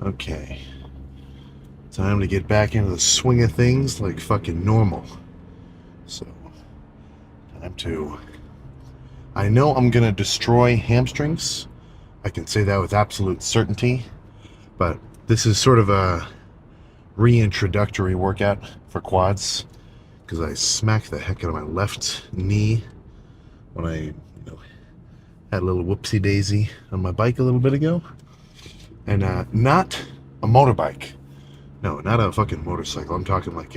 Okay. Time to get back into the swing of things like fucking normal. So, time to... I know I'm gonna destroy hamstrings. I can say that with absolute certainty. But this is sort of a reintroductory workout for quads because I smacked the heck out of my left knee when I, had a little whoopsie daisy on my bike a little bit ago. And not a motorbike. No, not a fucking motorcycle. I'm talking like,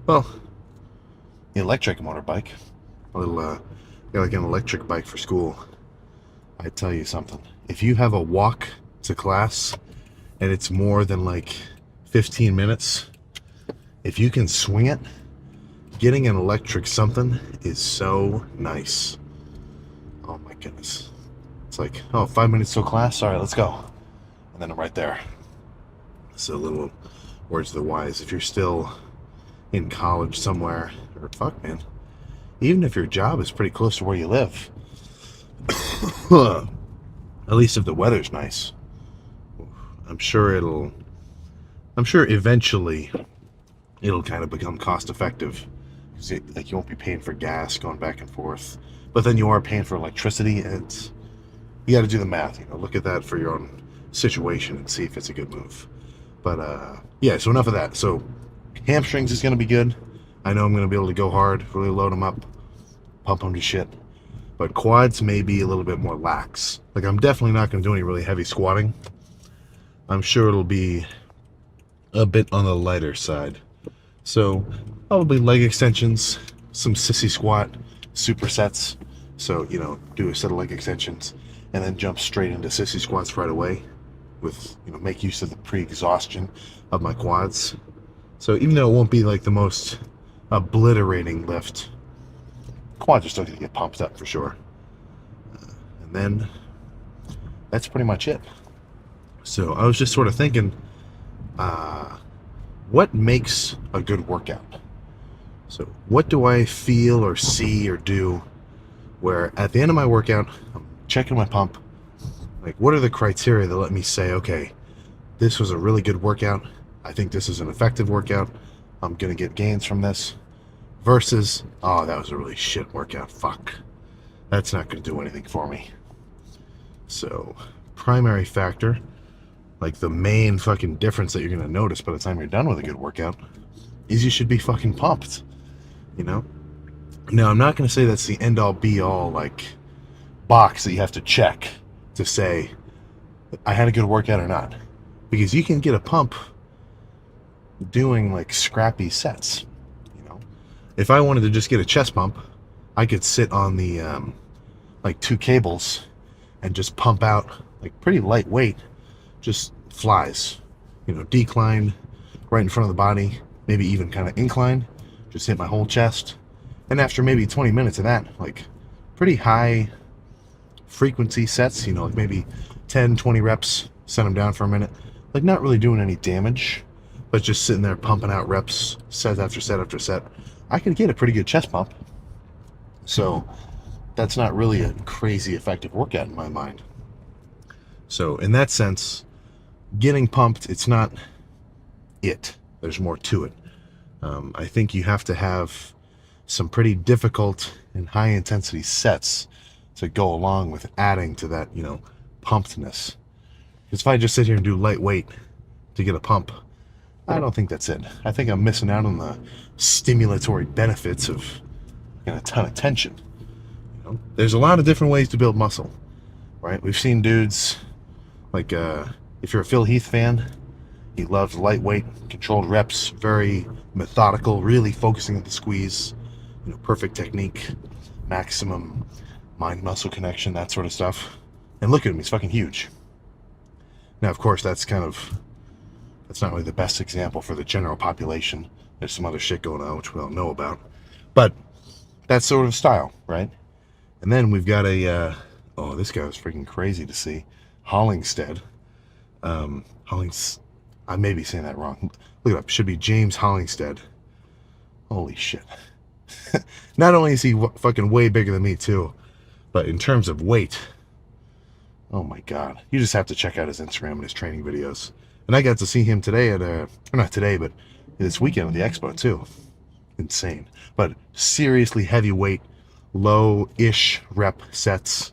well, the electric motorbike. A little, got like an electric bike for school. I tell you something. If you have a walk to class and it's more than like 15 minutes, if you can swing it, getting an electric something is so nice. Oh my goodness. It's like, oh, 5 minutes till class? All right, let's go. And then I'm right there. So little words of the wise. If you're still in college somewhere, or fuck, man, even if your job is pretty close to where you live, at least if the weather's nice, I'm sure eventually it'll kind of become cost effective. Like you won't be paying for gas going back and forth, but then you are paying for electricity, and you got to do the math. Look at that for your own situation and see if it's a good move. But yeah, so enough of that. So hamstrings is going to be good. I know I'm going to be able to go hard, really load them up, pump them to shit. But quads may be a little bit more lax. Like I'm definitely not going to do any really heavy squatting. I'm sure it'll be a bit on the lighter side. So probably leg extensions, some sissy squat, supersets. So, do a set of leg extensions and then jump straight into sissy squats right away with, make use of the pre-exhaustion of my quads. So even though it won't be like the most obliterating lift, quads are still going to get pumped up for sure. And then that's pretty much it. So I was just sort of thinking, what makes a good workout? So what do I feel or see or do where at the end of my workout, I'm checking my pump, like what are the criteria that let me say, okay, this was a really good workout. I think this is an effective workout. I'm going to get gains from this. Versus, oh, that was a really shit workout. Fuck. That's not going to do anything for me. So, primary factor, like the main fucking difference that you're going to notice by the time you're done with a good workout, is you should be fucking pumped. Now, I'm not going to say that's the end-all be-all, like, box that you have to check to say, I had a good workout or not. Because you can get a pump doing, like, scrappy sets. If I wanted to just get a chest pump, I could sit on the, like, 2 cables and just pump out, like, pretty lightweight, just flies. Decline right in front of the body, maybe even kind of incline, just hit my whole chest. And after maybe 20 minutes of that, like, pretty high frequency sets, like maybe 10, 20 reps, set them down for a minute, like not really doing any damage, but just sitting there pumping out reps, set after set after set. I could get a pretty good chest pump. So that's not really a crazy effective workout in my mind. So in that sense, getting pumped, it's not it. There's more to it. I think you have to have some pretty difficult and high intensity sets to go along with adding to that, pumpedness. Because if I just sit here and do lightweight to get a pump, I don't think that's it. I think I'm missing out on the stimulatory benefits of a ton of tension. There's a lot of different ways to build muscle, right? We've seen dudes like, if you're a Phil Heath fan, he loves lightweight, controlled reps, very methodical, really focusing on the squeeze, perfect technique, maximum mind-muscle connection, that sort of stuff. And look at him, he's fucking huge. Now, of course, that's not really the best example for the general population. There's some other shit going on, which we all know about. But that's sort of style, right? And then we've got this guy was freaking crazy to see. Hollingsted. I may be saying that wrong. Look it up. Should be James Hollingsted. Holy shit. Not only is he fucking way bigger than me, too, but in terms of weight, Oh my God. You just have to check out his Instagram and his training videos. And I got to see him today at or not today, but this weekend at the expo too. Insane. But seriously heavyweight, low-ish rep sets,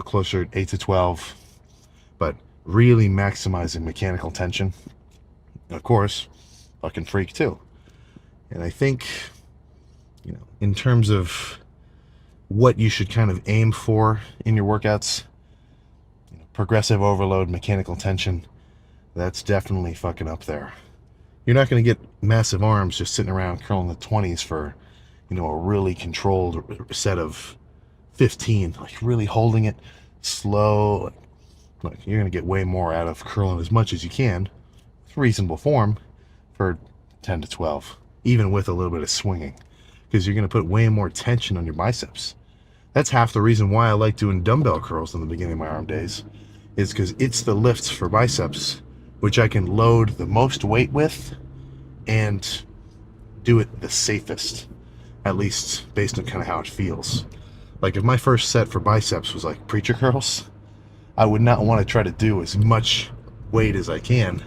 closer to 8 to 12, but really maximizing mechanical tension. And of course, fucking freak too. And I think, in terms of what you should kind of aim for in your workouts, progressive overload, mechanical tension, that's definitely fucking up there. You're not going to get massive arms just sitting around curling the 20s for, a really controlled set of 15, like really holding it slow. Like you're going to get way more out of curling as much as you can with reasonable form for 10 to 12, even with a little bit of swinging, because you're going to put way more tension on your biceps. That's half the reason why I like doing dumbbell curls in the beginning of my arm days, is because it's the lifts for biceps which I can load the most weight with and do it the safest, at least based on kind of how it feels. Like if my first set for biceps was like preacher curls, I would not want to try to do as much weight as I can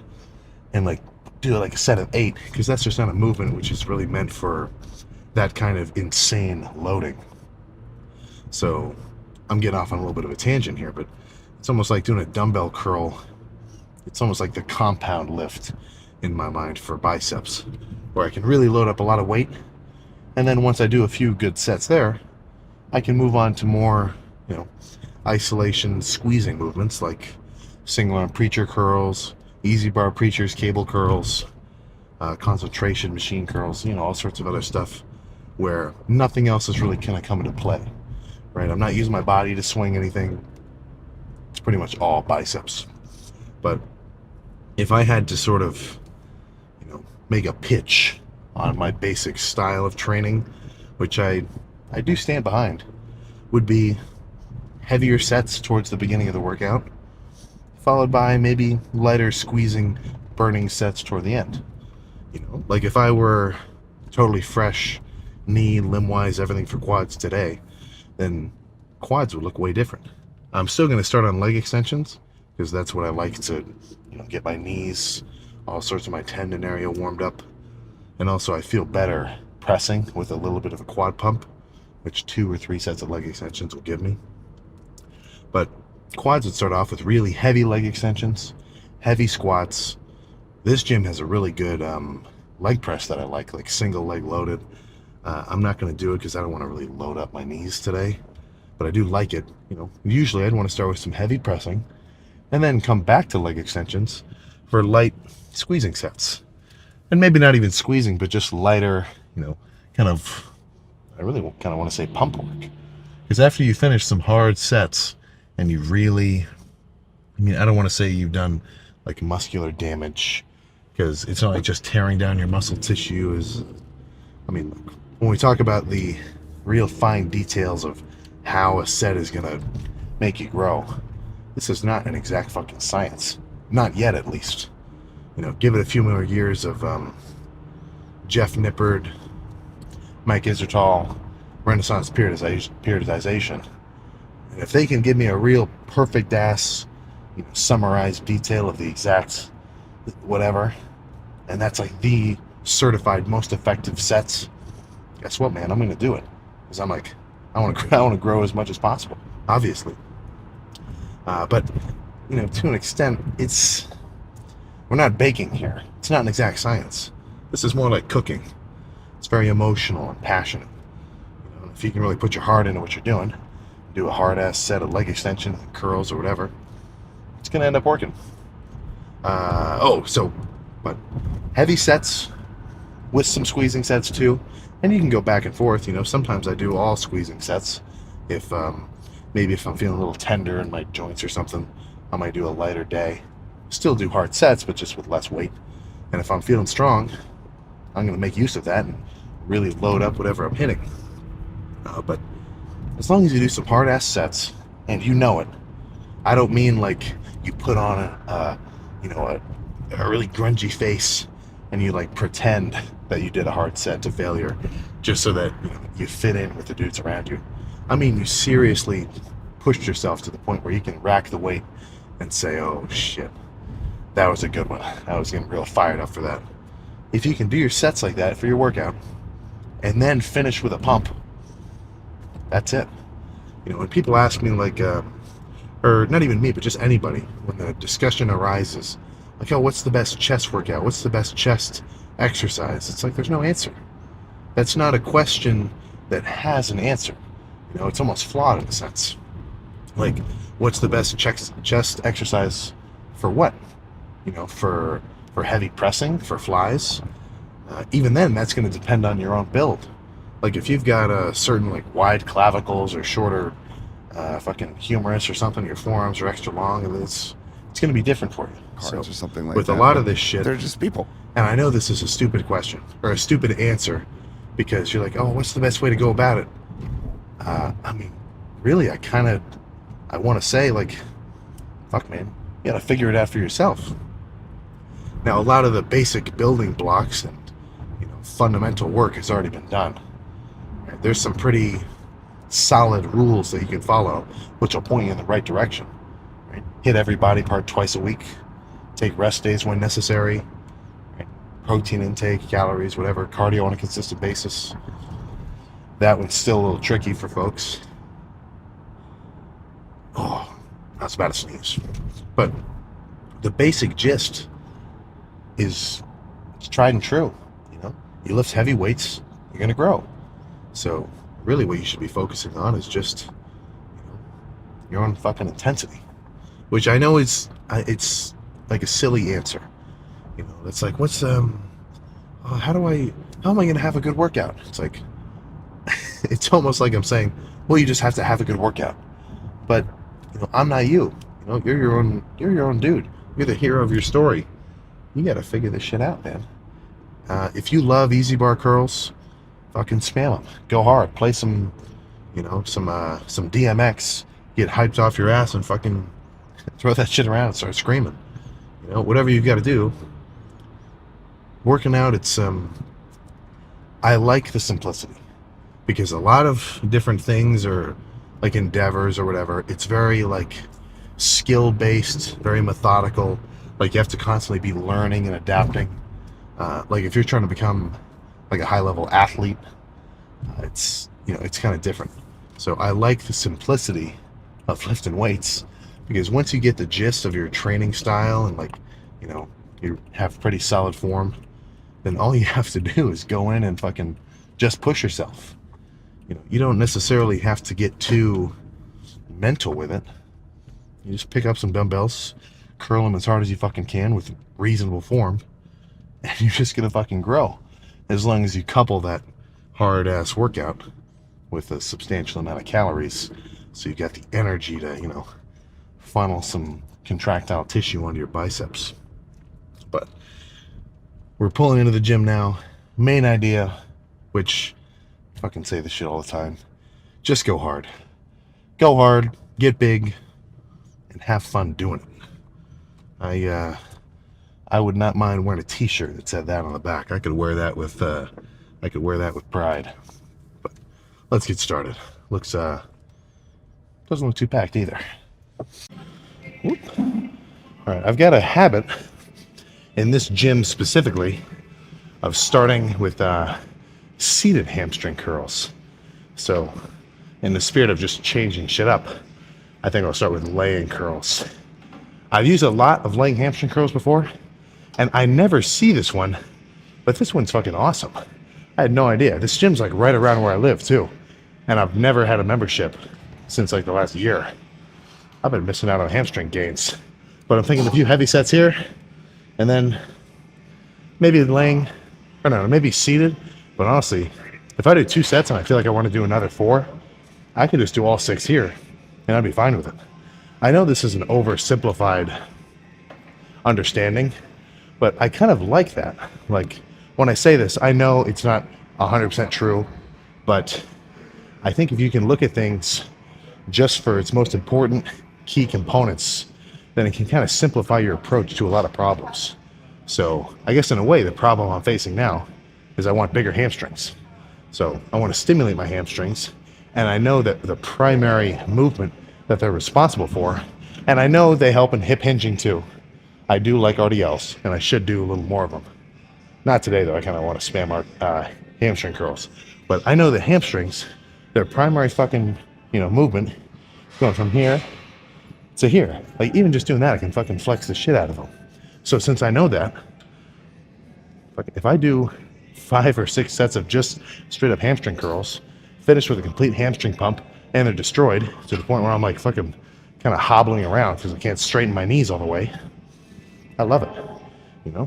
and like do like a set of 8, because that's just not a movement which is really meant for that kind of insane loading. So I'm getting off on a little bit of a tangent here, but it's almost like doing a dumbbell curl. It's almost like the compound lift in my mind for biceps, where I can really load up a lot of weight, and then once I do a few good sets there, I can move on to more, isolation squeezing movements like single arm preacher curls, easy bar preachers, cable curls, concentration machine curls, all sorts of other stuff where nothing else is really kind of coming to play, right? I'm not using my body to swing anything. It's pretty much all biceps. But if I had to sort of, make a pitch on my basic style of training, which I do stand behind, would be heavier sets towards the beginning of the workout, followed by maybe lighter squeezing, burning sets toward the end. Like if I were totally fresh, knee, limb-wise, everything for quads today, then quads would look way different. I'm still going to start on leg extensions, because that's what I like to, get my knees, all sorts of my tendon area warmed up. And also I feel better pressing with a little bit of a quad pump, which 2 or 3 sets of leg extensions will give me. But quads would start off with really heavy leg extensions, heavy squats. This gym has a really good leg press that I like single leg loaded. I'm not going to do it because I don't want to really load up my knees today, but I do like it. Usually I'd want to start with some heavy pressing and then come back to leg extensions for light squeezing sets. And maybe not even squeezing, but just lighter, kind of, I really kind of want to say pump work. Because after you finish some hard sets and you really, I don't want to say you've done like muscular damage, because it's not like just tearing down your muscle tissue when we talk about the real fine details of how a set is going to make you grow, this is not an exact fucking science. Not yet, at least. Give it a few more years of Jeff Nippard, Mike Isertal, Renaissance periodization. And if they can give me a real perfect ass, summarized detail of the exact whatever, and that's like the certified most effective sets, guess what, man? I'm going to do it. Because I'm like, I want to grow as much as possible, obviously. But, to an extent, we're not baking here. It's not an exact science. This is more like cooking. It's very emotional and passionate. If you can really put your heart into what you're doing, do a hard-ass set of leg extension, curls, or whatever, it's going to end up working. But heavy sets with some squeezing sets too, and you can go back and forth. Sometimes I do all squeezing sets. If maybe if I'm feeling a little tender in my joints or something, I might do a lighter day. Still do hard sets, but just with less weight. And if I'm feeling strong, I'm going to make use of that and really load up whatever I'm hitting. But as long as you do some hard-ass sets, and you know it, I don't mean like you put on a really grungy face and you like pretend that you did a hard set to failure just so that you fit in with the dudes around you. I mean, you seriously pushed yourself to the point where you can rack the weight and say, oh shit, that was a good one. I was getting real fired up for that. If you can do your sets like that for your workout and then finish with a pump, that's it. You know, when people ask me like, or not even me, but just anybody, when the discussion arises, like, oh, what's the best chest workout? What's the best chest exercise? It's like, there's no answer. That's not a question that has an answer. You know, it's almost flawed in a sense. Like, what's the best chest exercise for what? You know, for heavy pressing, for flies. Even then, that's going to depend on your own build. Like, if you've got a certain, like, wide clavicles or shorter fucking humerus or something, your forearms are extra long, and it's going to be different for you. Cards or something like with that. A lot of this shit, they're just people. And I know this is a stupid question, or a stupid answer, because you're like, oh, what's the best way to go about it? I mean, really, I want to say, like, fuck, man, you gotta figure it out for yourself. Now, a lot of the basic building blocks and, you know, fundamental work has already been done. There's some pretty solid rules that you can follow, which will point you in the right direction. Right? Hit every body part twice a week. Take rest days when necessary. Right? Protein intake, calories, whatever. Cardio on a consistent basis. That one's still a little tricky for folks. Oh, I was about to sneeze. But the basic gist is it's tried and true. You know, you lift heavy weights, you're gonna grow. So really, what you should be focusing on is just, you know, your own fucking intensity, which I know it's like a silly answer. You know, it's like, what's how am I gonna have a good workout? It's like, it's almost like I'm saying, well, you just have to have a good workout. But you know, I'm not you. You know, you're your own dude. You're the hero of your story. You got to figure this shit out, man. If you love easy bar curls, fucking spam them. Go hard. Play some, you know, some DMX. Get hyped off your ass and fucking throw that shit around and start screaming. You know, whatever you've got to do. Working out, it's I like the simplicity, because a lot of different things are like endeavors or whatever. It's very like skill based, very methodical. Like, you have to constantly be learning and adapting. Like, if you're trying to become like a high level athlete, it's, you know, it's kind of different. So I like the simplicity of lifting weights, because once you get the gist of your training style and, like, you know, you have pretty solid form, then all you have to do is go in and fucking just push yourself. You know, you don't necessarily have to get too mental with it. You just pick up some dumbbells, curl them as hard as you fucking can with reasonable form, and you're just gonna fucking grow, as long as you couple that hard ass workout with a substantial amount of calories, so you got the energy to, you know, funnel some contractile tissue onto your biceps. But we're pulling into the gym now. Main idea, which I fucking say this shit all the time, just go hard. Go hard, get big, and have fun doing it. I would not mind wearing a t-shirt that said that on the back. I could wear that with pride. But let's get started. Looks doesn't look too packed either. Whoop. All right, I've got a habit in this gym specifically of starting with seated hamstring curls. So, in the spirit of just changing shit up, I think I'll start with laying curls. I've used a lot of laying hamstring curls before, and I never see this one, but this one's fucking awesome. I had no idea. This gym's like right around where I live too, and I've never had a membership since like the last year. I've been missing out on hamstring gains, but I'm thinking a few heavy sets here, and then maybe laying, or no, maybe seated. But honestly, if I do 2 sets and I feel like I want to do another 4, I can just do all 6 here, and I'd be fine with it. I know this is an oversimplified understanding, but I kind of like that. Like, when I say this, I know it's not 100% true, but I think if you can look at things just for its most important key components, then it can kind of simplify your approach to a lot of problems. So I guess in a way, the problem I'm facing now is I want bigger hamstrings. So I want to stimulate my hamstrings, and I know that the primary movement that they're responsible for. And I know they help in hip hinging too. I do like RDLs, and I should do a little more of them. Not today though, I kind of want to spam our hamstring curls. But I know the hamstrings, their primary fucking, movement, going from here to here. Like even just doing that, I can fucking flex the shit out of them. So since I know that, if I do 5 or 6 sets of just straight up hamstring curls, finish with a complete hamstring pump, and they're destroyed to the point where I'm like fucking kind of hobbling around because I can't straighten my knees all the way. I love it,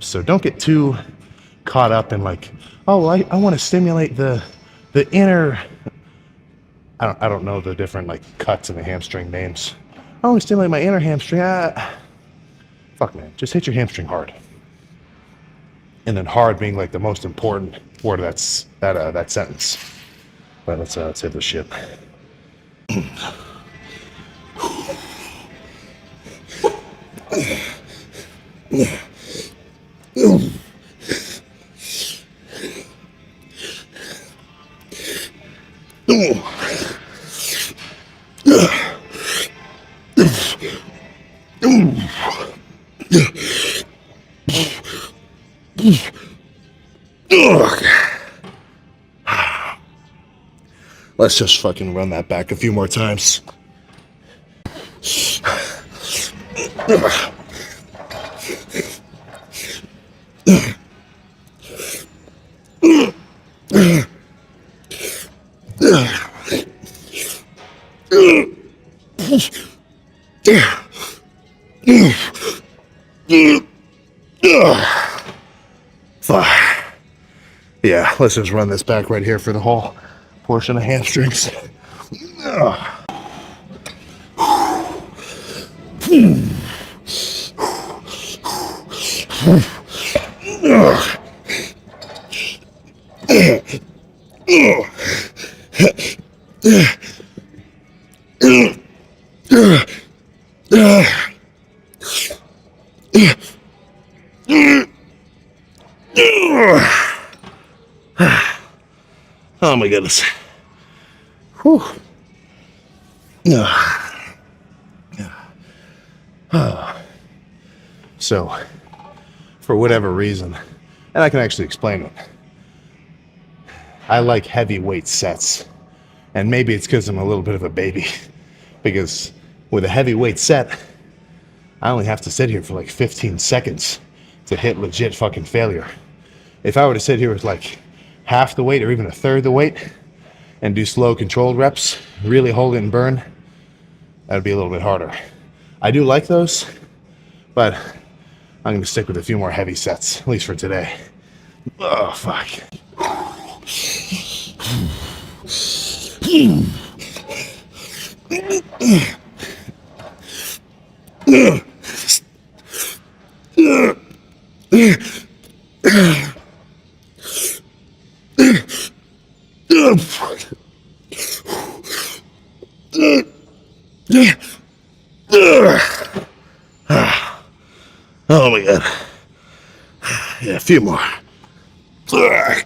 So don't get too caught up in like, oh, well, I want to stimulate the inner. I don't know the different like cuts in the hamstring names. I want to stimulate my inner hamstring. Fuck man, just hit your hamstring hard. And then hard being like the most important word of that sentence. But let's hit this shit. Let's just fucking run that back a few more times. Yeah, let's just run this back right here for the whole portion of hamstrings. Oh my goodness. Whew. So, for whatever reason, and I can actually explain it, I like heavyweight sets. And maybe it's because I'm a little bit of a baby. Because with a heavyweight set, I only have to sit here for like 15 seconds to hit legit fucking failure. If I were to sit here with like half the weight or even a third the weight and do slow controlled reps, really hold it and burn, that'd be a little bit harder. I do like those, but I'm going to stick with a few more heavy sets, at least for today. Oh, fuck. Oh my god. Yeah, a few more. A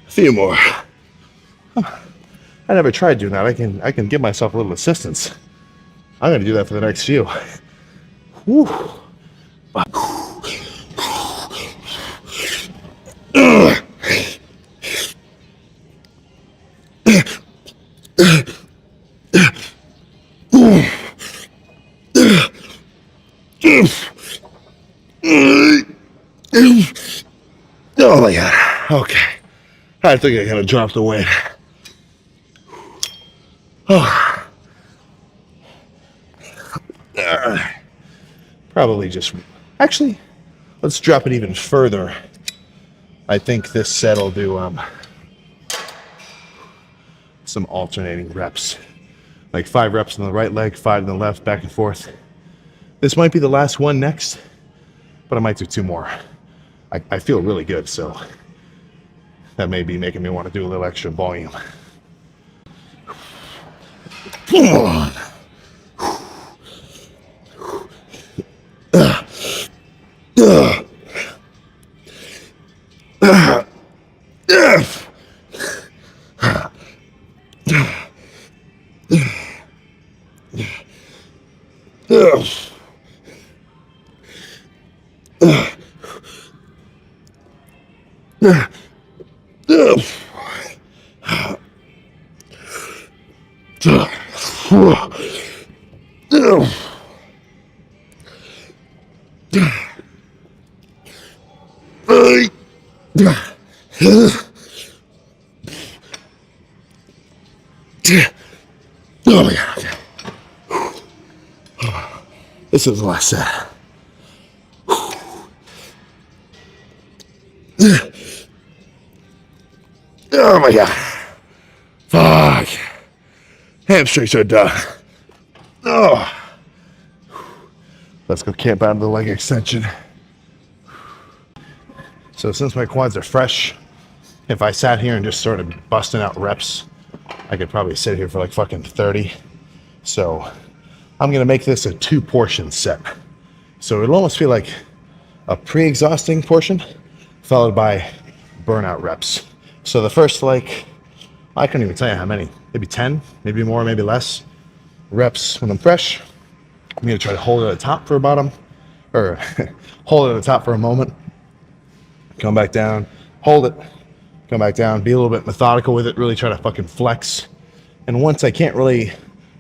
few more. I never tried doing that. I can give myself a little assistance. I'm gonna do that for the next few. Whew. Oh my god. Okay. I think I gotta drop the weight. Oh. Probably just... Actually, let's drop it even further. I think this set will do some alternating reps. Like 5 reps on the right leg, 5 on the left, back and forth. This might be the last one next, but I might do 2 more. I feel really good, so that may be making me want to do a little extra volume. Come on. Oh my God. This is the last set. Oh my God. Fuck. Hamstrings are done. Oh. Let's go camp out of the leg extension. So since my quads are fresh, if I sat here and just started busting out reps, I could probably sit here for like fucking 30. So I'm gonna make this a 2-portion set. So it'll almost feel like a pre-exhausting portion followed by burnout reps. So the first, like, I couldn't even tell you how many, maybe 10, maybe more, maybe less reps when I'm fresh. I'm gonna try to hold it at the top for a bottom, or hold it at the top for a moment, come back down, hold it, come back down, be a little bit methodical with it, really try to fucking flex. And once I can't really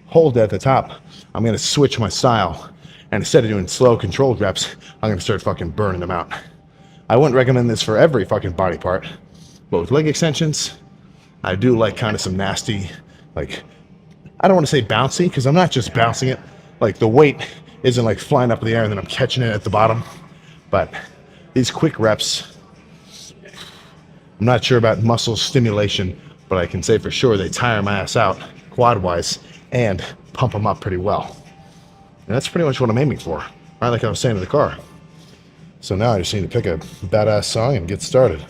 hold it at the top, I'm gonna switch my style. And instead of doing slow controlled reps, I'm gonna start fucking burning them out. I wouldn't recommend this for every fucking body part, but with leg extensions, I do like kind of some nasty, like, I don't want to say bouncy, because I'm not just bouncing it. Like, the weight isn't like flying up in the air and then I'm catching it at the bottom. But these quick reps, I'm not sure about muscle stimulation, but I can say for sure they tire my ass out quad-wise and pump them up pretty well. And that's pretty much what I'm aiming for, right? Like I was saying in the car. So now I just need to pick a badass song and get started.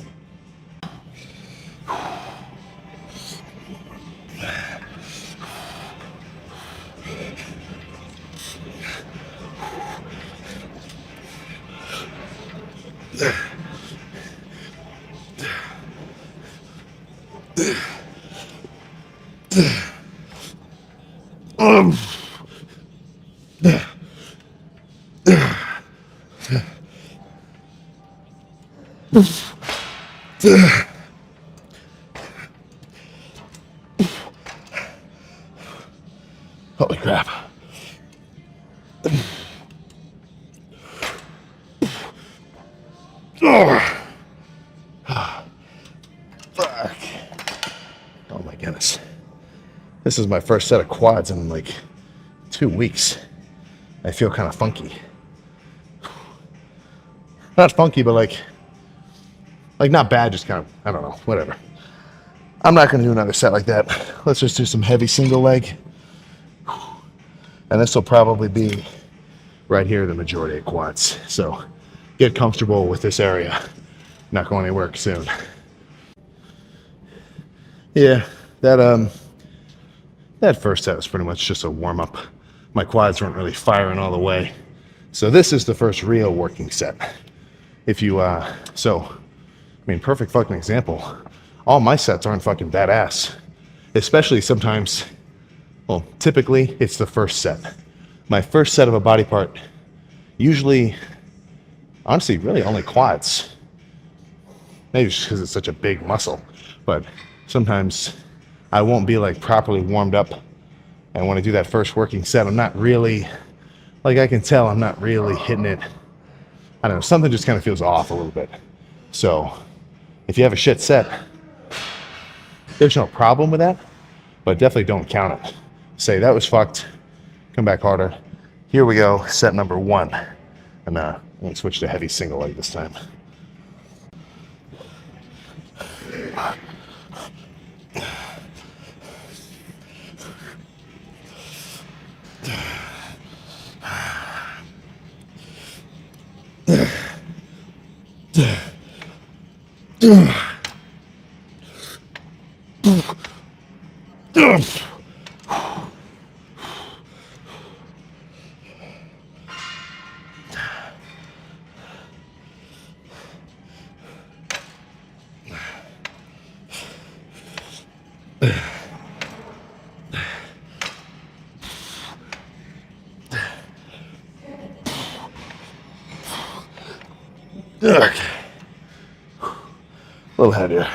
Holy crap. Oh. Fuck. Oh my goodness. This is my first set of quads in like 2 weeks. I feel kind of funky. Not funky, but like not bad, just kind of, I don't know, whatever. I'm not going to do another set like that. Let's just do some heavy single leg. And this will probably be right here the majority of quads. So get comfortable with this area. Not going anywhere soon. Yeah, that first set was pretty much just a warm up. My quads weren't really firing all the way. So this is the first real working set. If you, perfect fucking example. All my sets aren't fucking badass. Especially sometimes, well, typically it's the first set. My first set of a body part, usually, honestly, really only quads. Maybe just because it's such a big muscle. But sometimes I won't be like properly warmed up. And when I do that first working set, I'm not really, like I can tell I'm not really hitting it. I don't know, something just kind of feels off a little bit. So if you have a shit set, there's no problem with that, but definitely don't count it. Say that was fucked, come back harder. Here we go, set number 1. And I'm gonna switch to heavy single leg this time. Okay. A little heavier.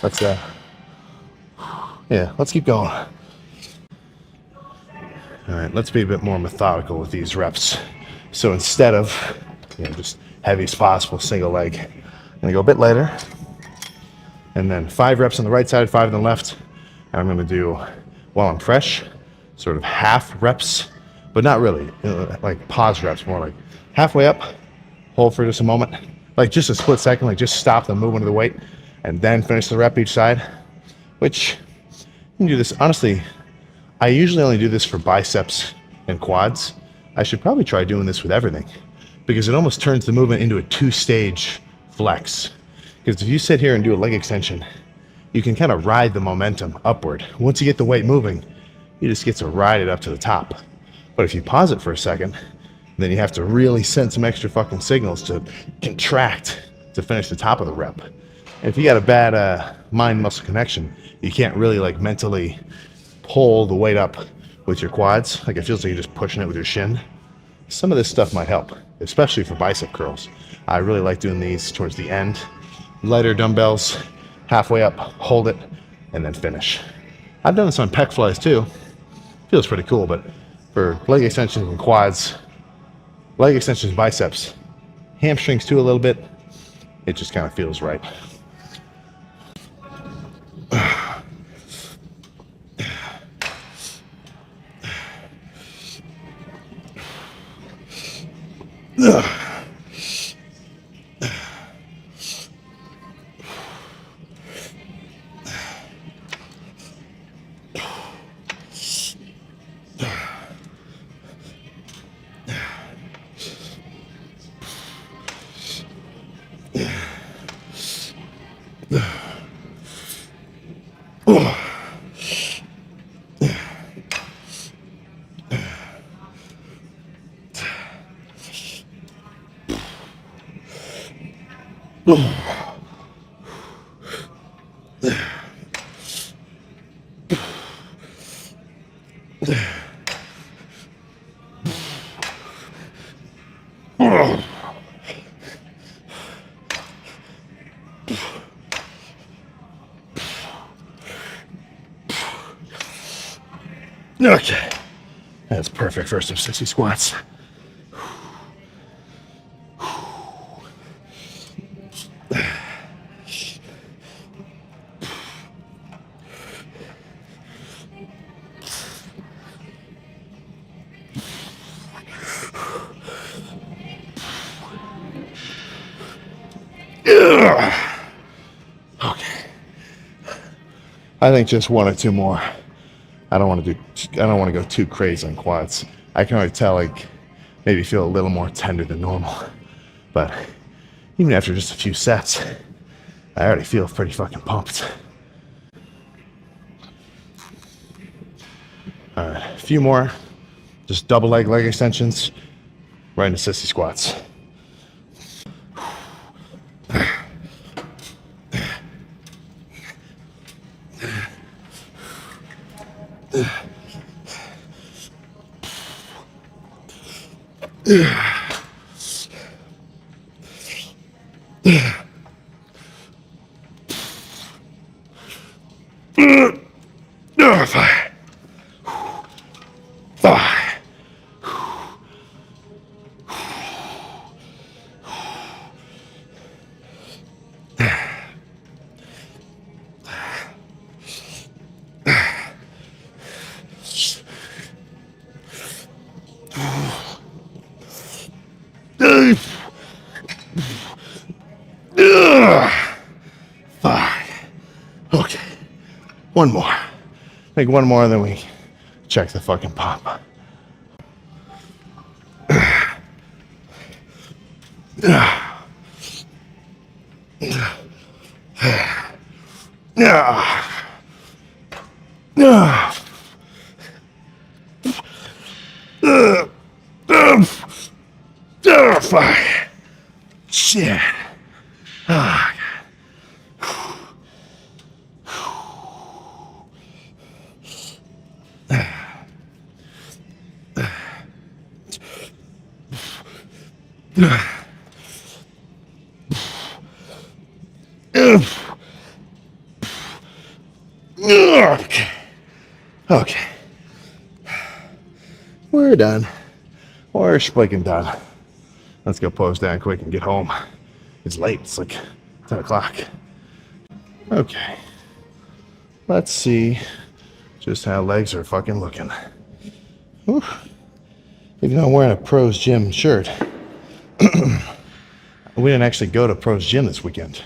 Okay. Let's let's keep going. All right, let's be a bit more methodical with these reps. So instead of just heavy as possible single leg, I'm gonna go a bit lighter, and then 5 reps on the right side, 5 on the left. And I'm gonna do, while I'm fresh, sort of half reps, but not really like pause reps, more like halfway up, hold for just a moment, like just a split second, like just stop the movement of the weight, and then finish the rep each side. Which you can do this, honestly, I usually only do this for biceps and quads. I should probably try doing this with everything, because it almost turns the movement into a 2-stage flex. Because if you sit here and do a leg extension, you can kind of ride the momentum upward. Once you get the weight moving, you just get to ride it up to the top. But if you pause it for a second, then you have to really send some extra fucking signals to contract to finish the top of the rep. And if you got a bad mind-muscle connection, you can't really like mentally pull the weight up with your quads. Like it feels like you're just pushing it with your shin. Some of this stuff might help, especially for bicep curls. I really like doing these towards the end. Lighter dumbbells, halfway up, hold it, and then finish. I've done this on pec flies too. Feels pretty cool, but for leg extensions and quads, leg extensions, biceps, hamstrings too a little bit, it just kind of feels right. Okay, that's perfect for some 60 squats. Okay, I think just 1 or 2 more. I don't want to go too crazy on quads. I can already tell, like, maybe feel a little more tender than normal. But even after just a few sets, I already feel pretty fucking pumped. All right, a few more. Just double leg extensions, right into sissy squats. Five. Five. Five. Okay. One more. Make one more, then we check the fucking pop. Fine. Shit. Oh, okay. Okay. We're done. We're spiking done. Let's go pose down quick and get home. It's late. It's like 10 o'clock. Okay. Let's see just how legs are fucking looking. Whew. Even though I'm wearing a Pros Gym shirt, we didn't actually go to Pros Gym this weekend.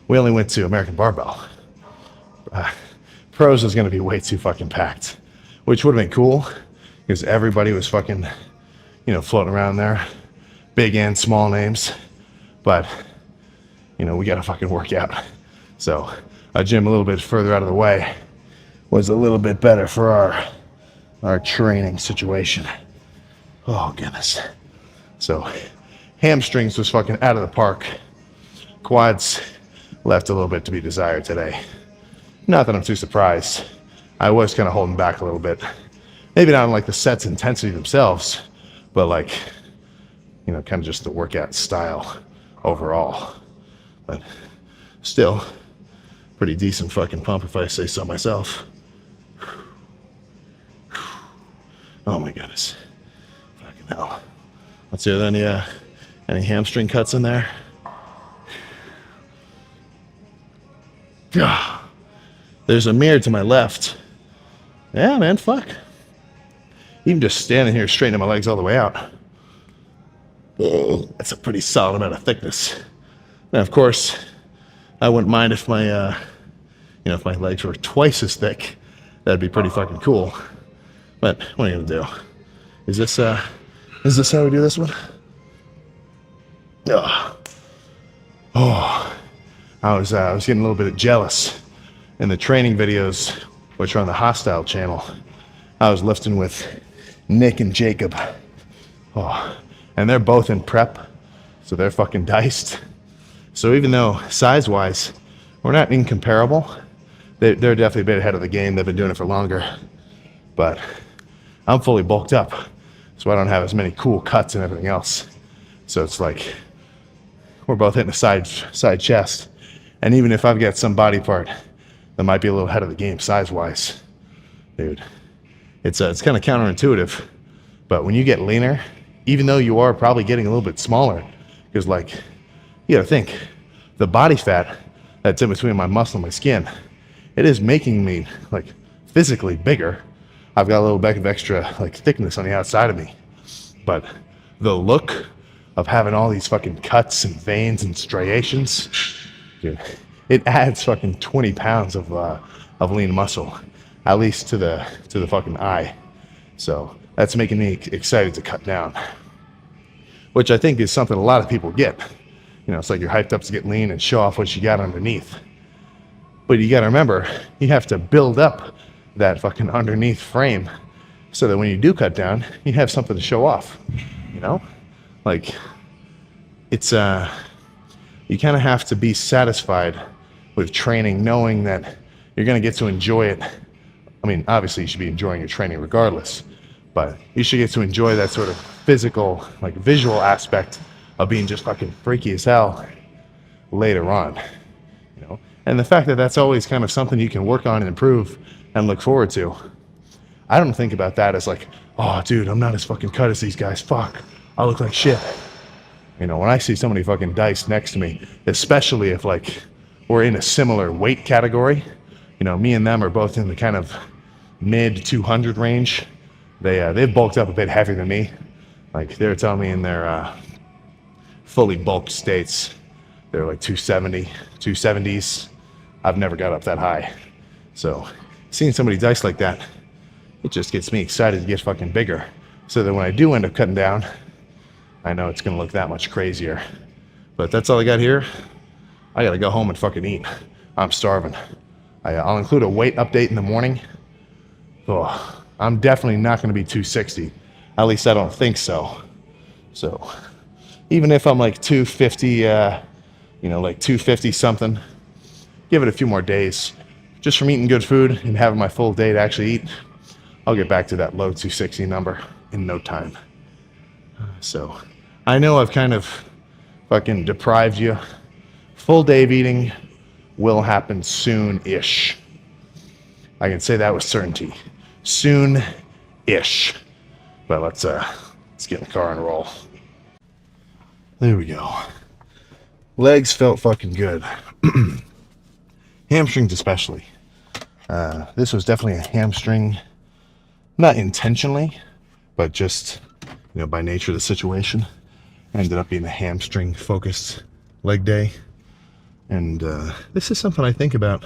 We only went to American Barbell. Pros is going to be way too fucking packed, which would have been cool because everybody was fucking, floating around there, big and small names. But, we got to fucking work out. So a gym a little bit further out of the way was a little bit better for our training situation. Oh, goodness. So hamstrings was fucking out of the park. Quads left a little bit to be desired today. Not that I'm too surprised. I was kind of holding back a little bit. Maybe not on like the sets intensity themselves, but like, kind of just the workout style overall. But still, pretty decent fucking pump if I say so myself. Oh my goodness. Fucking hell. Let's see, are there any hamstring cuts in there? There's a mirror to my left. Yeah, man, fuck. Even just standing here straightening my legs all the way out. That's a pretty solid amount of thickness. Now, of course, I wouldn't mind if my, if my legs were twice as thick. That'd be pretty fucking cool. But what are you gonna do? Is this how we do this one? Oh, I was getting a little bit jealous in the training videos, which are on the Hostile channel. I was lifting with Nick and Jacob. Oh, and they're both in prep, so they're fucking diced. So even though size-wise, we're not incomparable, they're definitely a bit ahead of the game. They've been doing it for longer. But I'm fully bulked up, so I don't have as many cool cuts and everything else. So it's like we're both hitting a side chest. And even if I've got some body part that might be a little ahead of the game size-wise, dude, it's kind of counterintuitive. But when you get leaner, even though you are probably getting a little bit smaller, because like, you gotta think, the body fat that's in between my muscle and my skin, it is making me like physically bigger. I've got a little bit of extra like thickness on the outside of me, but the look of having all these fucking cuts and veins and striations, dude, it adds fucking 20 pounds of lean muscle, at least to the fucking eye. So that's making me excited to cut down, which I think is something a lot of people get. It's like you're hyped up to get lean and show off what you got underneath. But you got to remember, you have to build up that fucking underneath frame so that when you do cut down, you have something to show off. Like it's you kind of have to be satisfied with training, knowing that you're going to get to enjoy it. I mean, obviously you should be enjoying your training regardless, But you should get to enjoy that sort of physical, like visual aspect of being just fucking freaky as hell later on, you know. And the fact that that's always kind of something you can work on and improve and look forward to. I don't think about that as like, oh, dude, I'm not as fucking cut as these guys. Fuck, I look like shit. You know, when I see somebody fucking diced next to me, especially if like we're in a similar weight category, you know, me and them are both in the kind of mid 200 range. They've bulked up a bit heavier than me. Like they were telling me in their fully bulked states, they're like 270, 270s. I've never got up that high. So seeing somebody dice like that, it just gets me excited to get fucking bigger. So that when I do end up cutting down, I know it's gonna look that much crazier. But that's all I got here. I gotta go home and fucking eat. I'm starving. I'll include a weight update in the morning. Oh, I'm definitely not gonna be 260. At least I don't think so. So even if I'm like 250, you know, like 250 something, give it a few more days. Just from eating good food and having my full day to actually eat, I'll get back to that low 260 number in no time. So I know I've kind of fucking deprived you. Full day of eating will happen soon-ish. I can say that with certainty. Soon-ish. But let's get in the car and roll. There we go. Legs felt fucking good. Hamstrings especially. This was definitely a hamstring, not intentionally, but just, you know, by nature of the situation. Ended up being a hamstring focused leg day. And this is something I think about.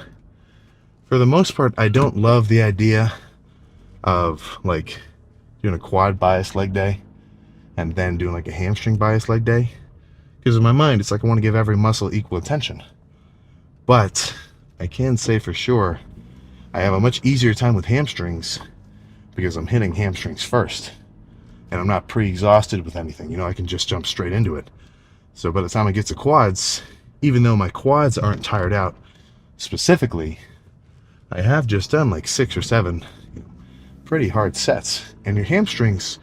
For the most part, I don't love the idea of like doing a quad bias leg day and then doing like a hamstring bias leg day. Because in my mind, it's like I want to give every muscle equal attention. But I can say for sure, I have a much easier time with hamstrings because I'm hitting hamstrings first. And I'm not pre-exhausted with anything. You know, I can just jump straight into it. So by the time I get to quads, even though my quads aren't tired out specifically, I have just done like 6 or 7 pretty hard sets. And your hamstrings,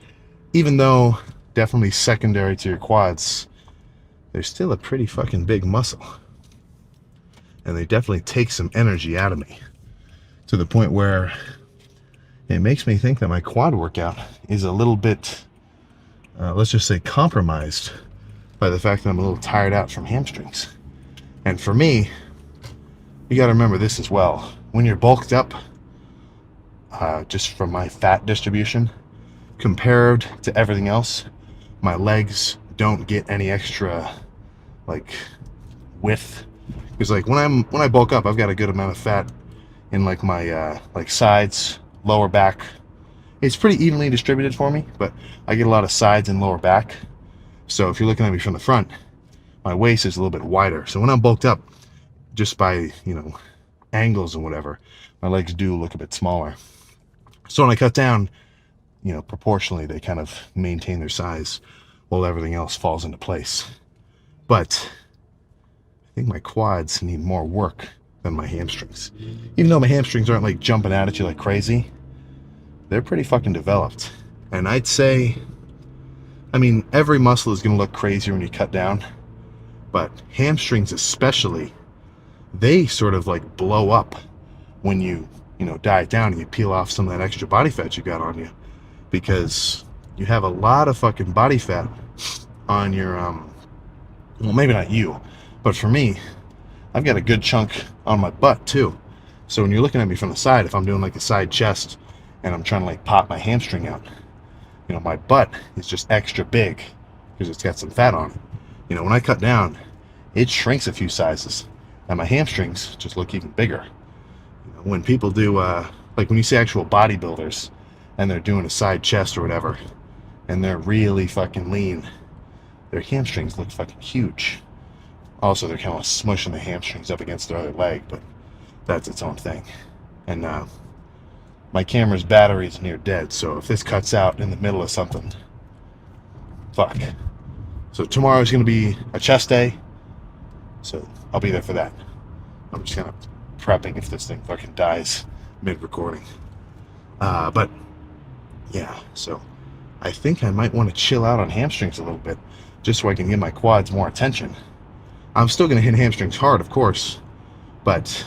even though definitely secondary to your quads, they're still a pretty fucking big muscle. And they definitely take some energy out of me to the point where it makes me think that my quad workout is a little bit, let's just say, compromised by the fact that I'm a little tired out from hamstrings. And for me, you got to remember this as well. When you're bulked up, just from my fat distribution, compared to everything else, my legs don't get any extra like width. Because like when I bulk up, I've got a good amount of fat in like my like sides, lower back. It's pretty evenly distributed for me, but I get a lot of sides and lower back. So if you're looking at me from the front, my waist is a little bit wider. So when I'm bulked up, just by, you know, angles and whatever, my legs do look a bit smaller. So when I cut down, you know, proportionally, they kind of maintain their size while everything else falls into place. But I think my quads need more work than my hamstrings. Even though my hamstrings aren't like jumping out at you like crazy, they're pretty fucking developed. And I'd say, I mean, every muscle is going to look crazier when you cut down, but hamstrings especially, they sort of like blow up when you know, diet down and you peel off some of that extra body fat you got on you, because you have a lot of fucking body fat on your, well, maybe not you, but for me, I've got a good chunk on my butt too. So when you're looking at me from the side, if I'm doing like a side chest and I'm trying to like pop my hamstring out, you know, my butt is just extra big because it's got some fat on it. You know, when I cut down, it shrinks a few sizes and my hamstrings just look even bigger. You know, when people do, like when you see actual bodybuilders and they're doing a side chest or whatever, and they're really fucking lean, their hamstrings look fucking huge. Also, they're kind of smushing the hamstrings up against their other leg, but that's its own thing. And my camera's battery is near dead, so if this cuts out in the middle of something, fuck. So tomorrow's going to be a chest day, so I'll be there for that. I'm just kind of prepping if this thing fucking dies mid-recording. But Yeah, so I think I might want to chill out on hamstrings a little bit, just so I can give my quads more attention. I'm still going to hit hamstrings hard, of course, but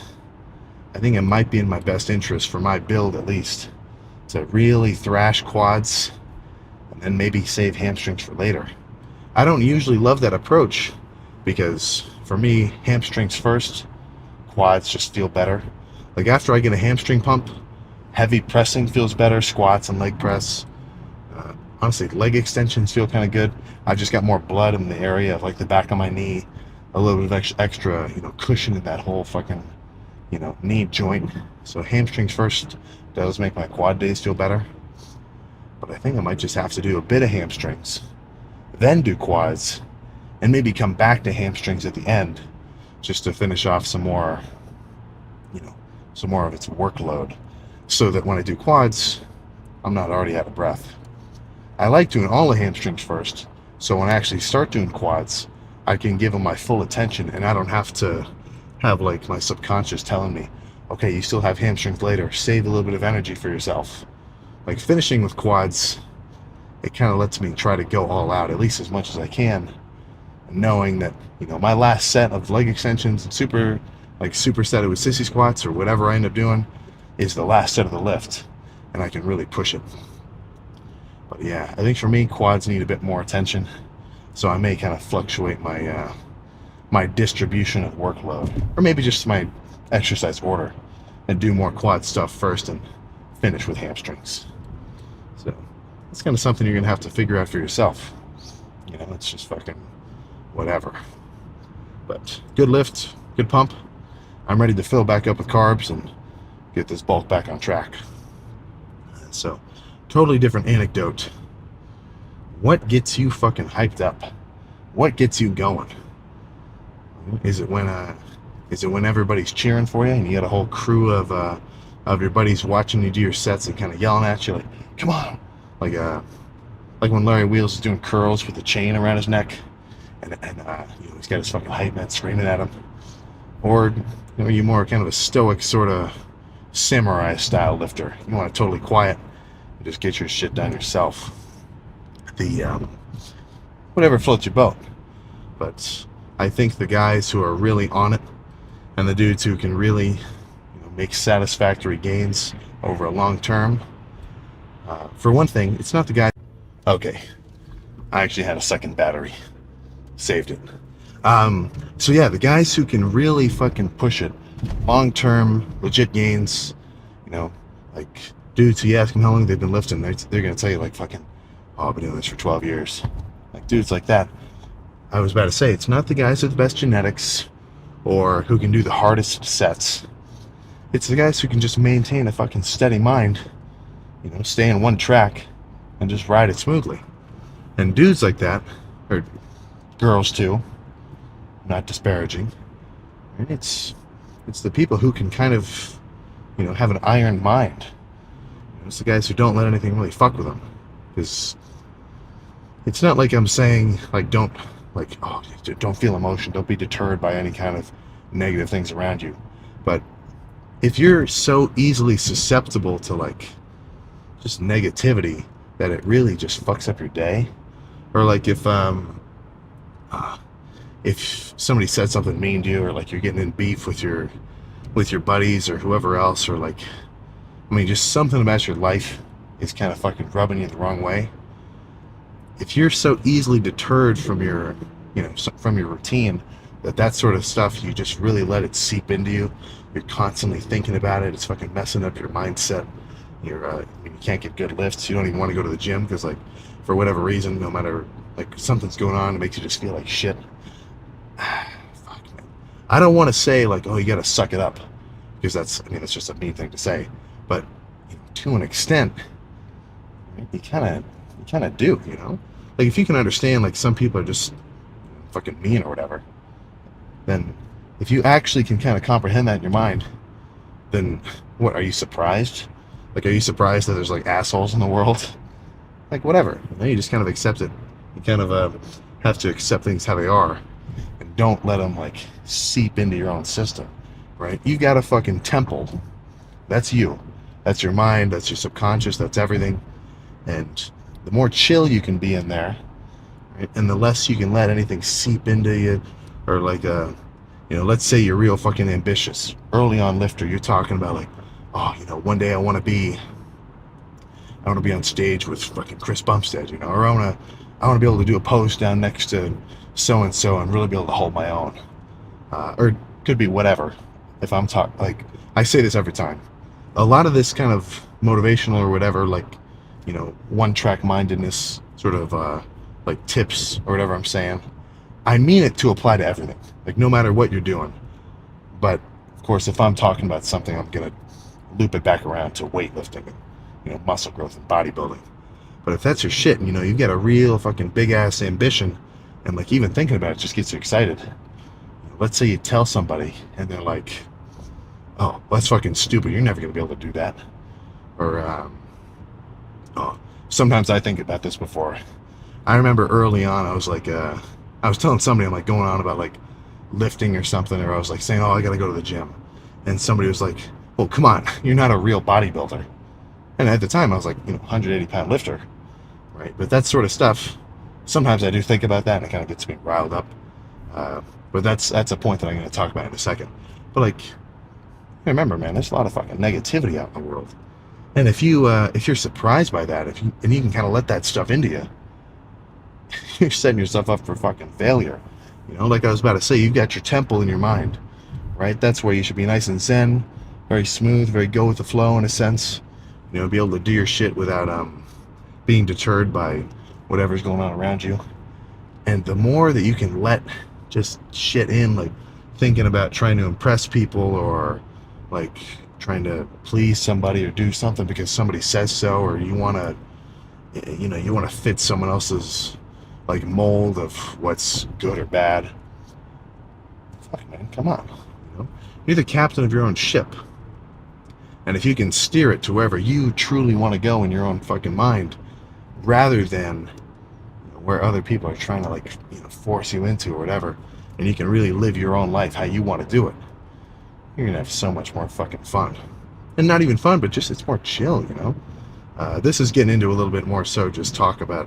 I think it might be in my best interest, for my build at least, to really thrash quads and then maybe save hamstrings for later. I don't usually love that approach because for me, hamstrings first, quads just feel better. Like after I get a hamstring pump, heavy pressing feels better, squats and leg press. Honestly, leg extensions feel kind of good. I've just got more blood in the area of like the back of my knee, a little bit of extra, cushion in that whole fucking, knee joint. So hamstrings first does make my quad days feel better. But I think I might just have to do a bit of hamstrings, then do quads, and maybe come back to hamstrings at the end, just to finish off some more, some more of its workload, so that when I do quads, I'm not already out of breath. I like doing all the hamstrings first, so when I actually start doing quads, I can give them my full attention, and I don't have to have like my subconscious telling me, okay, you still have hamstrings later, save a little bit of energy for yourself. Like finishing with quads, it kind of lets me try to go all out, at least as much as I can, knowing that, my last set of leg extensions and supersetted with sissy squats or whatever I end up doing is the last set of the lift, and I can really push it. But yeah, I think for me, quads need a bit more attention, so I may kind of fluctuate my my distribution of workload, or maybe just my exercise order, and do more quad stuff first and finish with hamstrings. So it's kind of something you're gonna have to figure out for yourself. It's just fucking whatever. But good lift, good pump. I'm ready to fill back up with carbs and get this bulk back on track. So, totally different anecdote. What gets you fucking hyped up? What gets you going? Is it when everybody's cheering for you and you got a whole crew of your buddies watching you do your sets and kind of yelling at you like, "Come on!" Like when Larry Wheels is doing curls with a chain around his neck, and he's got his fucking hype man screaming at him. Or you more kind of a stoic sort of samurai style lifter. You want it totally quiet and just get your shit done yourself. Whatever floats your boat. But I think the guys who are really on it, and the dudes who can really make satisfactory gains over a long term, for one thing, it's not the guy. Okay, I actually had a second battery. Saved it. So yeah, the guys who can really fucking push it, long-term, legit gains, like dudes who you ask them how long they've been lifting, they're gonna tell you like fucking, oh, I've been doing this for 12 years. Like dudes like that. I was about to say, it's not the guys with the best genetics or who can do the hardest sets. It's the guys who can just maintain a fucking steady mind, stay on one track and just ride it smoothly. And dudes like that, or girls too, not disparaging, and it's the people who can kind of have an iron mind. It's the guys who don't let anything really fuck with them, because it's not like I'm saying like don't feel emotion, don't be deterred by any kind of negative things around you. But if you're so easily susceptible to like just negativity that it really just fucks up your day, or like if somebody said something mean to you, or like you're getting in beef with your buddies or whoever else, or like, just something about your life is kind of fucking rubbing you the wrong way. If you're so easily deterred from your routine that sort of stuff, you just really let it seep into you. You're constantly thinking about it. It's fucking messing up your mindset. You can't get good lifts. You don't even want to go to the gym because, like, for whatever reason, no matter like something's going on, it makes you just feel like shit. Fuck, man. I don't want to say like, oh, you got to suck it up, because that's just a mean thing to say. But to an extent, you kind of do. Like if you can understand, like some people are just fucking mean or whatever, then if you actually can kind of comprehend that in your mind, then what, are you surprised? Like, are you surprised that there's like assholes in the world? Like, whatever. You just kind of accept it. You kind of have to accept things how they are, and don't let them like seep into your own system, right? You got a fucking temple. That's you. That's your mind. That's your subconscious. That's everything. And the more chill you can be in there, right, and the less you can let anything seep into you, or like let's say you're real fucking ambitious. Early on lifter, you're talking about like, oh, one day I want to be on stage with fucking Chris Bumstead, or I want to be able to do a pose down next to so and so and really be able to hold my own, or it could be whatever. If I'm talking, like, I say this every time. A lot of this kind of motivational or whatever, like, one track mindedness sort of like tips or whatever I'm saying, I mean it to apply to everything, like no matter what you're doing. But of course, if I'm talking about something, I'm gonna loop it back around to weightlifting and muscle growth and bodybuilding. But if that's your shit, and you've got a real fucking big ass ambition, and like even thinking about it just gets you excited. Let's say you tell somebody and they're like, oh, that's fucking stupid, you're never gonna be able to do that. Or oh, sometimes I think about this before. I remember early on, I was like, I was telling somebody, I'm like going on about like lifting or something, or I was like saying, oh, I gotta go to the gym. And somebody was like, well, come on, you're not a real bodybuilder. And at the time, I was like, 180-pound lifter, right? But that sort of stuff, sometimes I do think about that, and it kind of gets me riled up. But that's a point that I'm going to talk about in a second. But like, remember, man, there's a lot of fucking negativity out in the world. And if you're surprised by that, and you can kind of let that stuff into you, you're setting yourself up for fucking failure. Like I was about to say, you've got your temple in your mind, right? That's where you should be nice and zen, very smooth, very go with the flow in a sense. Be able to do your shit without being deterred by whatever's going on around you. And the more that you can let just shit in, like thinking about trying to impress people, or like trying to please somebody or do something because somebody says so, or you want to fit someone else's like mold of what's good or bad. Fuck, man, come on. You're the captain of your own ship. And if you can steer it to wherever you truly want to go in your own fucking mind, rather than where other people are trying to like force you into or whatever, and you can really live your own life how you want to do it, you're gonna have so much more fucking fun. And not even fun, but just it's more chill. This is getting into a little bit more so just talk about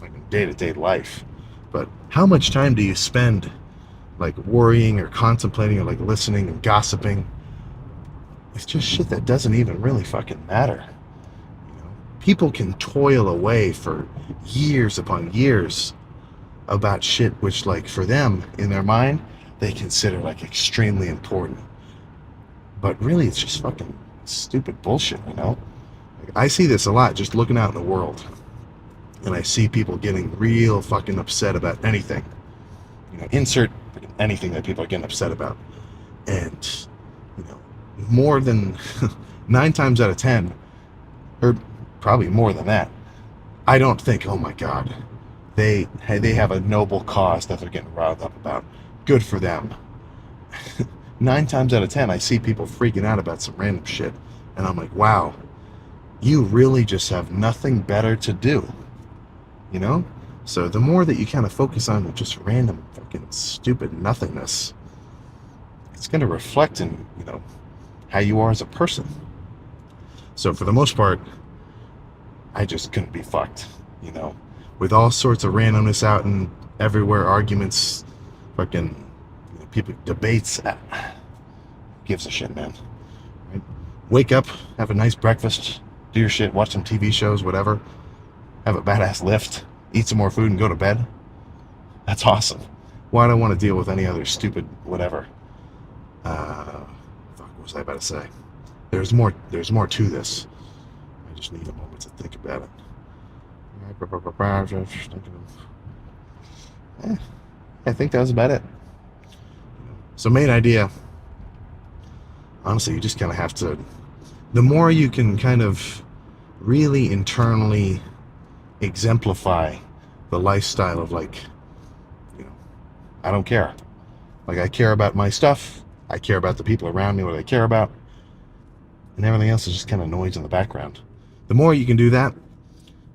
like day-to-day life. But how much time do you spend like worrying or contemplating or like listening and gossiping? It's just shit that doesn't even really fucking matter. People can toil away for years upon years about shit which, like, for them, in their mind, they consider like extremely important. But really, it's just fucking stupid bullshit, Like, I see this a lot just looking out in the world. And I see people getting real fucking upset about anything. Insert anything that people are getting upset about. And more than 9 times out of 10, or probably more than that, I don't think, oh my god, they have a noble cause that they're getting riled up about. Good for them. 9 times out of 10, I see people freaking out about some random shit, and I'm like, wow, you really just have nothing better to do. So the more that you kind of focus on just random fucking stupid nothingness, it's going to reflect in how you are as a person. So for the most part, I just couldn't be fucked, with all sorts of randomness out and everywhere, arguments, fucking people, debates. Gives a shit, man. Right? Wake up, have a nice breakfast, do your shit, watch some TV shows, whatever, have a badass lift, eat some more food, and go to bed. That's awesome. Why do I want to deal with any other stupid whatever? What was I about to say? There's more to this. I just need a moment to think about it. I think that was about it. So main idea, honestly, you just kind of have to, the more you can kind of really internally exemplify the lifestyle of like, I don't care. Like, I care about my stuff. I care about the people around me, what I care about. And everything else is just kind of noise in the background. The more you can do that,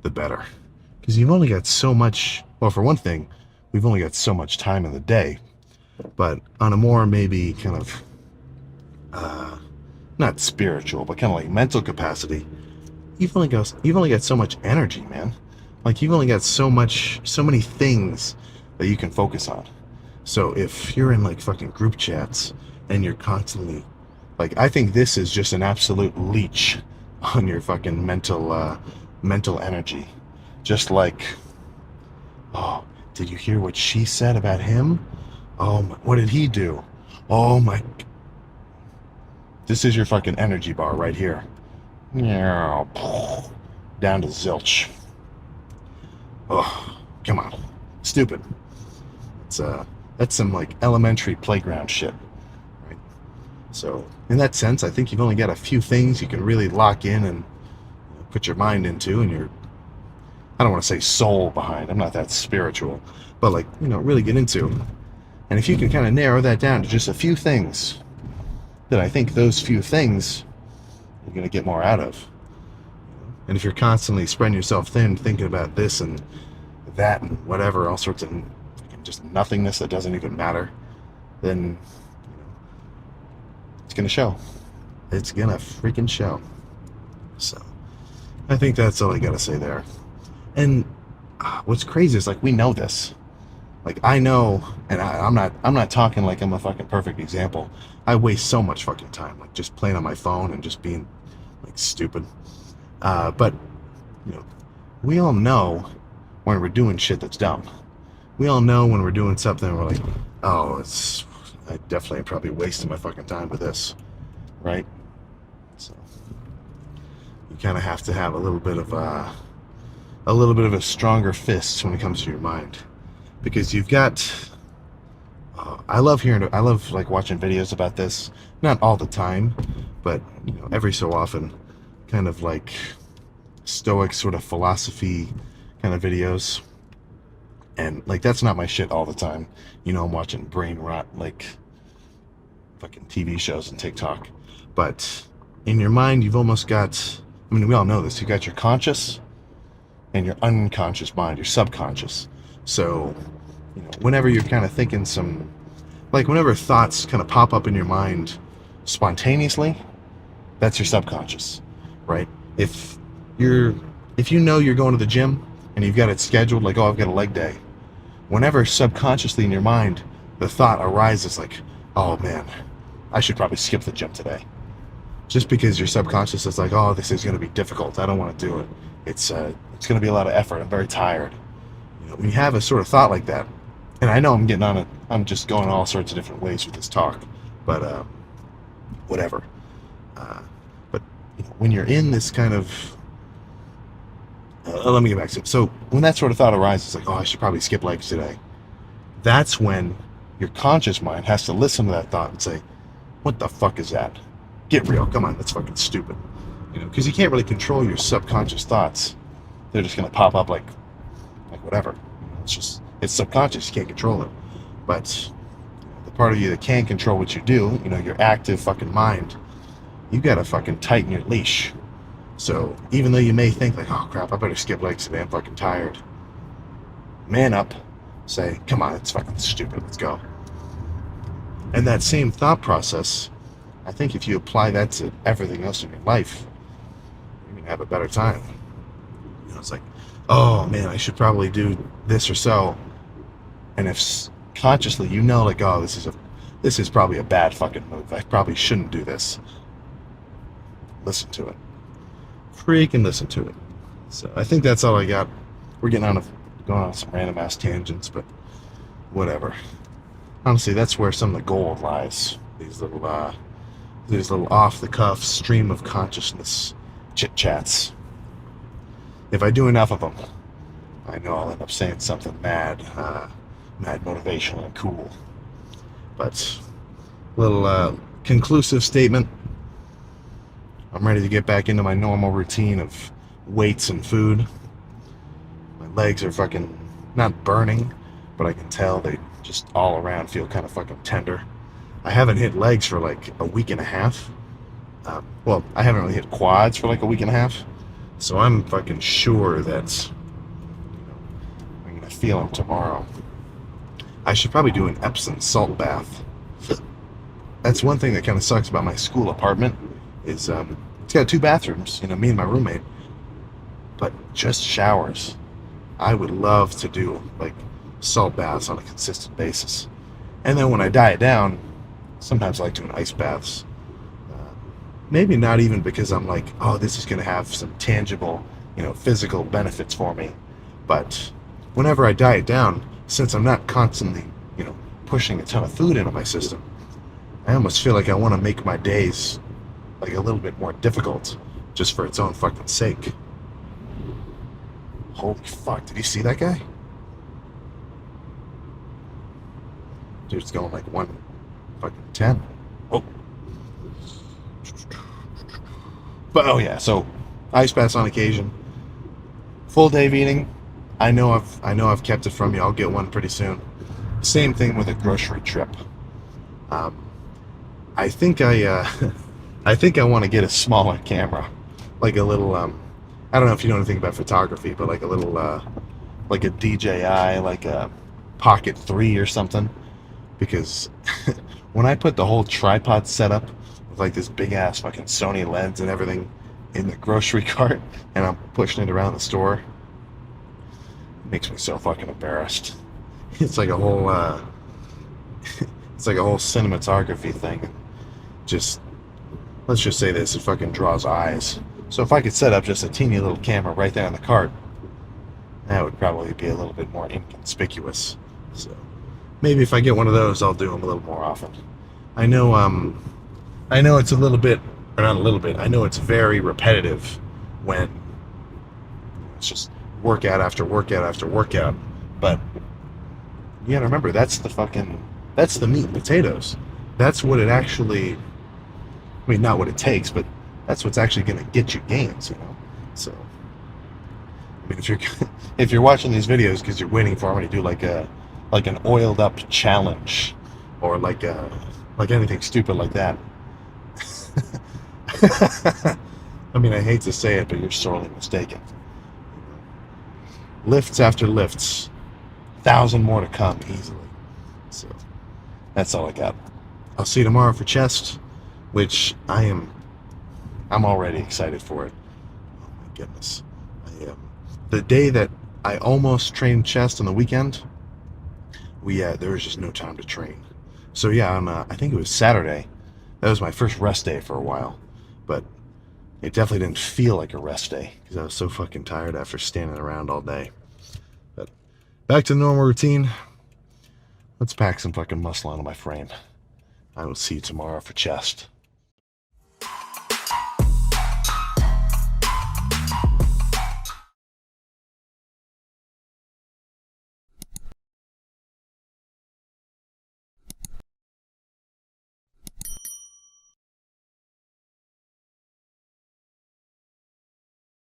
the better. Because you've only got so much, well, for one thing, we've only got so much time in the day. But on a more maybe kind of, not spiritual, but kind of like mental capacity, you've only got so much energy, man. Like you've only got so many things that you can focus on. So if you're in like fucking group chats and you're constantly like, I think this is just an absolute leech on your fucking mental energy. Just like, oh, did you hear what she said about him? Oh, what did he do? Oh my. This is your fucking energy bar right here. Down to zilch. Oh, come on. Stupid. That's some like elementary playground shit. Right? So, in that sense, I think you've only got a few things you can really lock in and put your mind into, and your, I don't want to say soul behind. I'm not that spiritual, but like, really get into. And if you can kind of narrow that down to just a few things, then I think those few things you're going to get more out of. And if you're constantly spreading yourself thin, thinking about this and that and whatever, all sorts of just nothingness that doesn't even matter, then it's going to show. It's going to freaking show. So I think that's all I got to say there. And what's crazy is like, we know this. Like I know, and I'm not talking like I'm a fucking perfect example. I waste so much fucking time, like just playing on my phone and just being like stupid. But we all know when we're doing shit that's dumb. We all know when we're doing something and we're like, oh, I definitely am probably wasting my fucking time with this, right? So you kind of have to have a little bit of a stronger fist when it comes to your mind, because you've got. I love like watching videos about this. Not all the time, but every so often, kind of like stoic sort of philosophy kind of videos. And like that's not my shit all the time. I'm watching brain rot like fucking TV shows and TikTok. But in your mind, you've almost got. I mean, we all know this. You got your conscious and your unconscious mind, your subconscious. So, whenever you're kind of thinking whenever thoughts kind of pop up in your mind spontaneously, that's your subconscious, right? If you're going to the gym and you've got it scheduled, like, oh, I've got a leg day, whenever subconsciously in your mind the thought arises like, oh man, I should probably skip the gym today, just because your subconscious is like, oh, this is going to be difficult, I don't want to do it, it's going to be a lot of effort, I'm very tired. When you have a sort of thought like that, and I know I'm just going all sorts of different ways with this talk, but whatever. But when you're in this kind of, let me get back to it. So when that sort of thought arises, like, oh, I should probably skip legs today, that's when your conscious mind has to listen to that thought and say, what the fuck is that? Get real, come on, that's fucking stupid. Because you can't really control your subconscious thoughts. They're just going to pop up like whatever. It's subconscious, you can't control it. But the part of you that can control what you do, your active fucking mind, you gotta fucking tighten your leash. So even though you may think like, oh crap, I better skip legs today, I'm fucking tired, man up, say, come on, it's fucking stupid, let's go. And that same thought process, I think if you apply that to everything else in your life, you're gonna have a better time. It's like, oh man, I should probably do this or so. And if consciously like, oh, this is probably a bad fucking move, I probably shouldn't do this, listen to it. Freaking listen to it. So I think that's all I got. We're going on some random ass tangents, but whatever. Honestly, that's where some of the gold lies. These little off the cuff stream of consciousness chit chats. If I do enough of them, I know I'll end up saying something mad motivational and cool. But little conclusive statement. I'm ready to get back into my normal routine of weights and food. My legs are fucking not burning, but I can tell they just all around feel kind of fucking tender. I haven't hit legs for like a week and a half. I haven't really hit quads for like a week and a half. So I'm fucking sure that I'm gonna feel them tomorrow. I should probably do an Epsom salt bath. That's one thing that kind of sucks about my school apartment is it's got 2 bathrooms. Me and my roommate, but just showers. I would love to do like salt baths on a consistent basis. And then when I diet down, sometimes I like doing ice baths. Maybe not even because I'm like, oh, this is going to have some tangible, physical benefits for me. But whenever I diet down, since I'm not constantly, pushing a ton of food into my system, I almost feel like I want to make my days like a little bit more difficult just for its own fucking sake. Holy fuck, did you see that guy? Dude's going like 1:10. Oh. But oh yeah, so ice baths on occasion. Full day of eating. I know I've kept it from you. I'll get one pretty soon. Same thing with a grocery trip. I think I think I want to get a smaller camera, like a little I don't know if you know anything about photography, but like a little like a DJI, like a Pocket 3 or something, because when I put the whole tripod setup with like this big ass fucking Sony lens and everything in the grocery cart and I'm pushing it around the store, it makes me so fucking embarrassed. It's like a whole it's like a whole cinematography thing. Just let's just say this, it fucking draws eyes. So if I could set up just a teeny little camera right there in the cart, that would probably be a little bit more inconspicuous. So maybe if I get one of those, I'll do them a little more often. I know it's a little bit, or not a little bit, I know it's very repetitive when it's just workout after workout after workout, but you gotta remember, that's the meat and potatoes. That's what it actually, I mean, not what it takes, but that's what's actually going to get you gains, So, I mean, if you're watching these videos because you're waiting for me to do like an oiled up challenge, or like anything stupid like that, I mean, I hate to say it, but you're sorely mistaken. Lifts after lifts, 1,000 more to come easily. So that's all I got. I'll see you tomorrow for chest, which I'm already excited for it. Oh my goodness. The day that I almost trained chest on the weekend, there was just no time to train. So yeah, on I think it was Saturday, that was my first rest day for a while, but it definitely didn't feel like a rest day because I was so fucking tired after standing around all day. But back to the normal routine. Let's pack some fucking muscle onto my frame. I will see you tomorrow for chest.